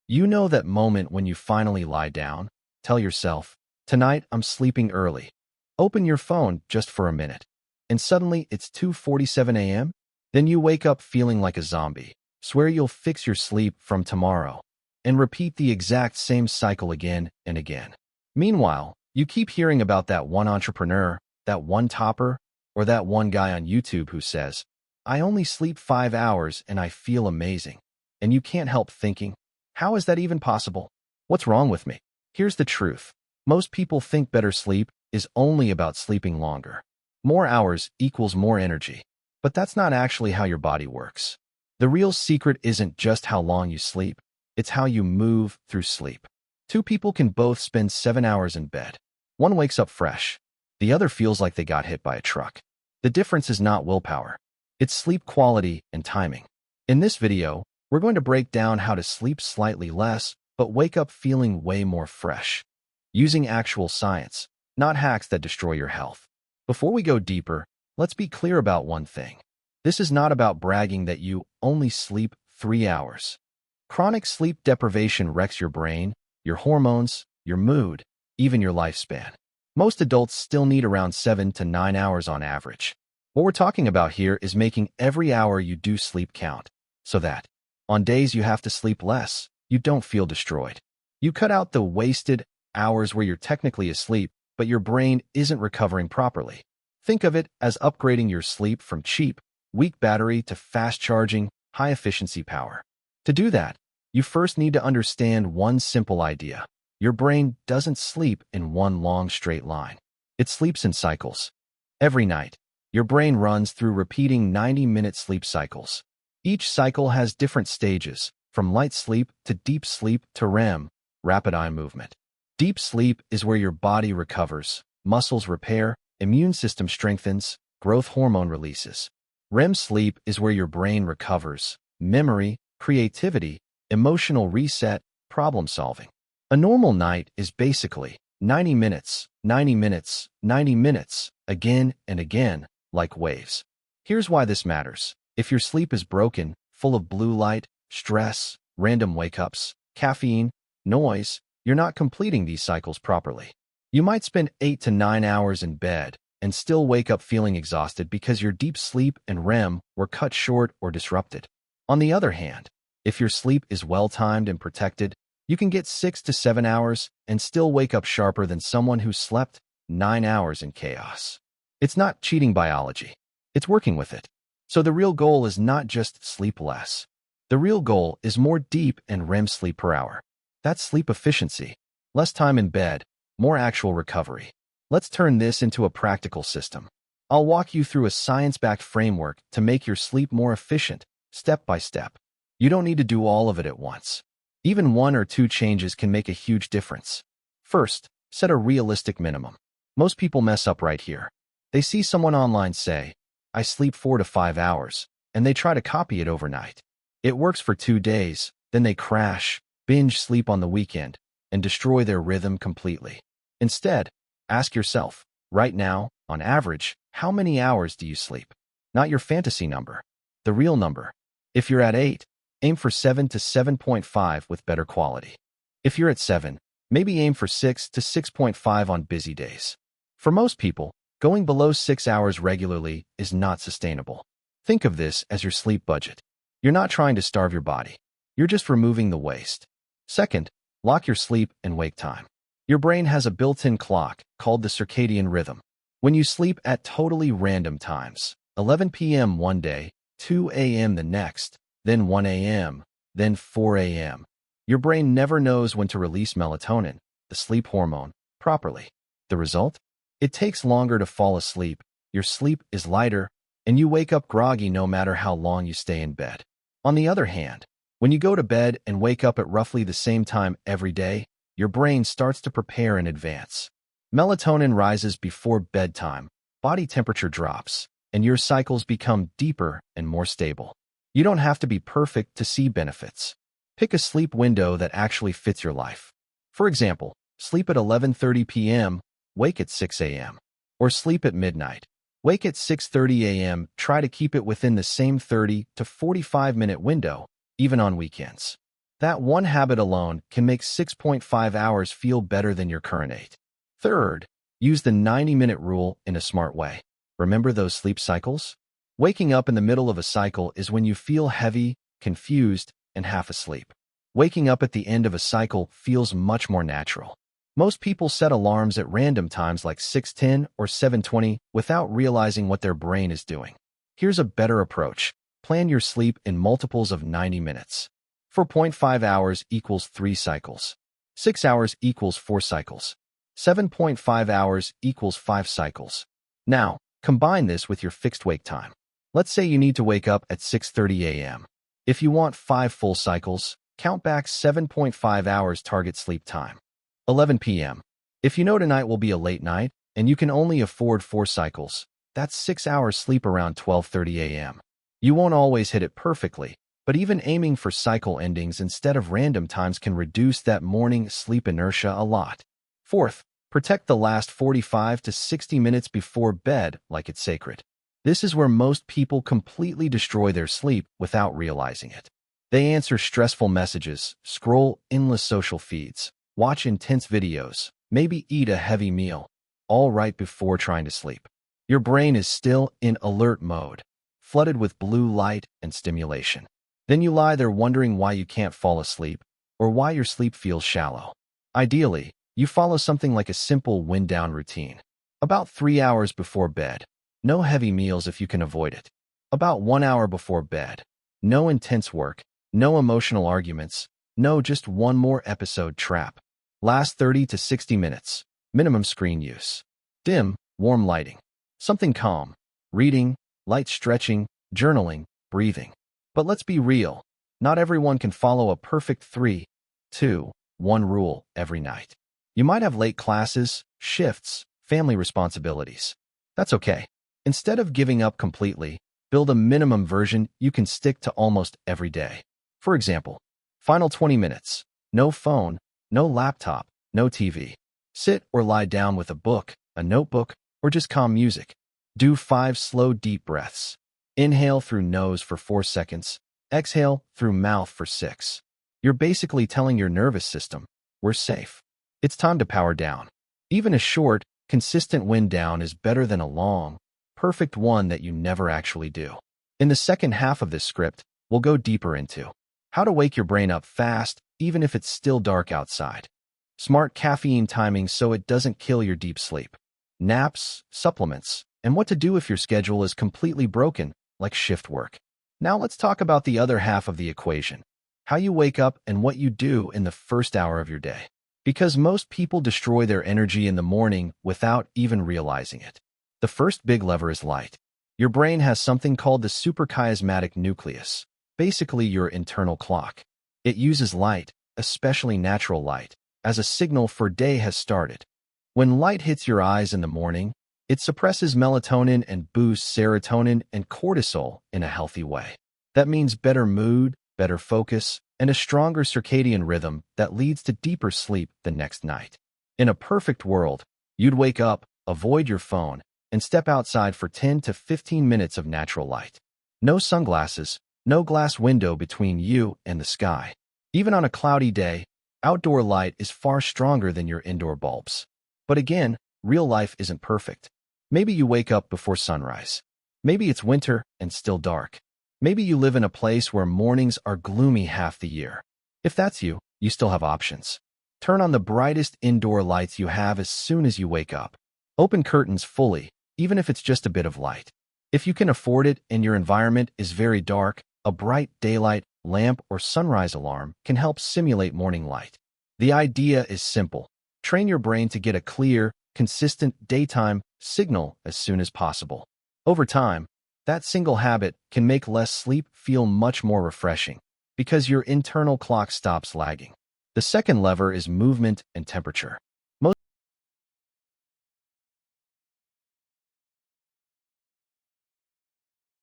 You know that moment when you finally lie down? Tell yourself, tonight I'm sleeping early. Open your phone just for a minute. And suddenly it's 2:47 a.m.? Then you wake up feeling like a zombie. Swear you'll fix your sleep from tomorrow. And repeat the exact same cycle again and again. Meanwhile, you keep hearing about that one entrepreneur, that one topper, or that one guy on YouTube who says, I only sleep 5 hours and I feel amazing. And you can't help thinking, how is that even possible? What's wrong with me? Here's the truth. Most people think better sleep is only about sleeping longer. More hours equals more energy. But that's not actually how your body works. The real secret isn't just how long you sleep, it's how you move through sleep. Two people can both spend 7 hours in bed. One wakes up fresh. The other feels like they got hit by a truck. The difference is not willpower. It's sleep quality and timing. In this video, we're going to break down how to sleep slightly less, but wake up feeling way more fresh. Using actual science, not hacks that destroy your health. Before we go deeper, let's be clear about one thing. This is not about bragging that you only sleep 3 hours. Chronic sleep deprivation wrecks your brain, your hormones, your mood, even your lifespan. Most adults still need around 7 to 9 hours on average. What we're talking about here is making every hour you do sleep count, so that, on days you have to sleep less, you don't feel destroyed. You cut out the wasted hours where you're technically asleep, but your brain isn't recovering properly. Think of it as upgrading your sleep from cheap, weak battery to fast-charging, high-efficiency power. To do that, you first need to understand one simple idea. Your brain doesn't sleep in one long straight line. It sleeps in cycles. Every night, your brain runs through repeating 90-minute sleep cycles. Each cycle has different stages, from light sleep to deep sleep to REM, rapid eye movement. Deep sleep is where your body recovers, muscles repair, immune system strengthens, growth hormone releases. REM sleep is where your brain recovers, memory, creativity, emotional reset, problem solving. A normal night is basically 90 minutes, 90 minutes, 90 minutes, again and again, like waves. Here's why this matters. If your sleep is broken, full of blue light, stress, random wake-ups, caffeine, noise, you're not completing these cycles properly. You might spend 8 to 9 hours in bed and still wake up feeling exhausted because your deep sleep and REM were cut short or disrupted. On the other hand, if your sleep is well-timed and protected, you can get 6 to 7 hours and still wake up sharper than someone who slept 9 hours in chaos. It's not cheating biology. It's working with it. So the real goal is not just sleep less. The real goal is more deep and REM sleep per hour. That's sleep efficiency. Less time in bed, more actual recovery. Let's turn this into a practical system. I'll walk you through a science-backed framework to make your sleep more efficient, step by step. You don't need to do all of it at once. Even 1 or 2 changes can make a huge difference. First, set a realistic minimum. Most people mess up right here. They see someone online say, I sleep 4 to 5 hours, and they try to copy it overnight. It works for 2 days, then they crash, binge sleep on the weekend, and destroy their rhythm completely. Instead, ask yourself, right now, on average, how many hours do you sleep? Not your fantasy number, the real number. If you're at 8, aim for 7 to 7.5 with better quality. If you're at 7, maybe aim for 6 to 6.5 on busy days. For most people, going below 6 hours regularly is not sustainable. Think of this as your sleep budget. You're not trying to starve your body. You're just removing the waste. Second, lock your sleep and wake time. Your brain has a built-in clock called the circadian rhythm. When you sleep at totally random times, 11 p.m. one day, 2 a.m. the next, then 1 a.m., then 4 a.m., your brain never knows when to release melatonin, the sleep hormone, properly. The result? It takes longer to fall asleep, your sleep is lighter, and you wake up groggy no matter how long you stay in bed. On the other hand, when you go to bed and wake up at roughly the same time every day, your brain starts to prepare in advance. Melatonin rises before bedtime, body temperature drops, and your cycles become deeper and more stable. You don't have to be perfect to see benefits. Pick a sleep window that actually fits your life. For example, sleep at 11:30 p.m., wake at 6 a.m. Or sleep at midnight, wake at 6:30 a.m. Try to keep it within the same 30 to 45-minute window, even on weekends. That one habit alone can make 6.5 hours feel better than your current 8. Third, use the 90-minute rule in a smart way. Remember those sleep cycles? Waking up in the middle of a cycle is when you feel heavy, confused, and half asleep. Waking up at the end of a cycle feels much more natural. Most people set alarms at random times like 6:10 or 7:20 without realizing what their brain is doing. Here's a better approach. Plan your sleep in multiples of 90 minutes. 4.5 hours equals 3 cycles. 6 hours equals 4 cycles. 7.5 hours equals 5 cycles. Now, combine this with your fixed wake time. Let's say you need to wake up at 6:30 a.m. If you want 5 full cycles, count back 7.5 hours target sleep time. 11 p.m. If you know tonight will be a late night, and you can only afford 4 cycles, that's 6 hours sleep around 12:30 a.m. You won't always hit it perfectly, but even aiming for cycle endings instead of random times can reduce that morning sleep inertia a lot. Fourth, protect the last 45 to 60 minutes before bed like it's sacred. This is where most people completely destroy their sleep without realizing it. They answer stressful messages, scroll endless social feeds, watch intense videos, maybe eat a heavy meal, all right before trying to sleep. Your brain is still in alert mode, flooded with blue light and stimulation. Then you lie there wondering why you can't fall asleep, or why your sleep feels shallow. Ideally, you follow something like a simple wind-down routine. About 3 hours before bed, no heavy meals if you can avoid it. About 1 hour before bed, no intense work, no emotional arguments, no just one more episode trap. Last 30 to 60 minutes, minimum screen use. Dim, warm lighting. Something calm. Reading, light stretching, journaling, breathing. But let's be real. Not everyone can follow a perfect 3, 2, 1 rule every night. You might have late classes, shifts, family responsibilities. That's okay. Instead of giving up completely, build a minimum version you can stick to almost every day. For example, final 20 minutes. No phone, no laptop, no TV. Sit or lie down with a book, a notebook, or just calm music. Do 5 slow, deep breaths. Inhale through nose for 4 seconds. Exhale through mouth for 6. You're basically telling your nervous system, we're safe. It's time to power down. Even a short, consistent wind down is better than a long, perfect one that you never actually do. In the second half of this script, we'll go deeper into how to wake your brain up fast, even if it's still dark outside. Smart caffeine timing so it doesn't kill your deep sleep. Naps, supplements, and what to do if your schedule is completely broken, like shift work. Now let's talk about the other half of the equation. How you wake up and what you do in the first hour of your day. Because most people destroy their energy in the morning without even realizing it. The first big lever is light. Your brain has something called the suprachiasmatic nucleus, basically your internal clock. It uses light, especially natural light, as a signal for day has started. When light hits your eyes in the morning, it suppresses melatonin and boosts serotonin and cortisol in a healthy way. That means better mood, better focus, and a stronger circadian rhythm that leads to deeper sleep the next night. In a perfect world, you'd wake up, avoid your phone, and step outside for 10 to 15 minutes of natural light. No sunglasses, no glass window between you and the sky. Even on a cloudy day, outdoor light is far stronger than your indoor bulbs. But again, real life isn't perfect. Maybe you wake up before sunrise. Maybe it's winter and still dark. Maybe you live in a place where mornings are gloomy half the year. If that's you, you still have options. Turn on the brightest indoor lights you have as soon as you wake up. Open curtains fully, even if it's just a bit of light. If you can afford it and your environment is very dark, a bright daylight lamp or sunrise alarm can help simulate morning light. The idea is simple. Train your brain to get a clear, consistent daytime signal as soon as possible. Over time, that single habit can make less sleep feel much more refreshing because your internal clock stops lagging. The second lever is movement and temperature.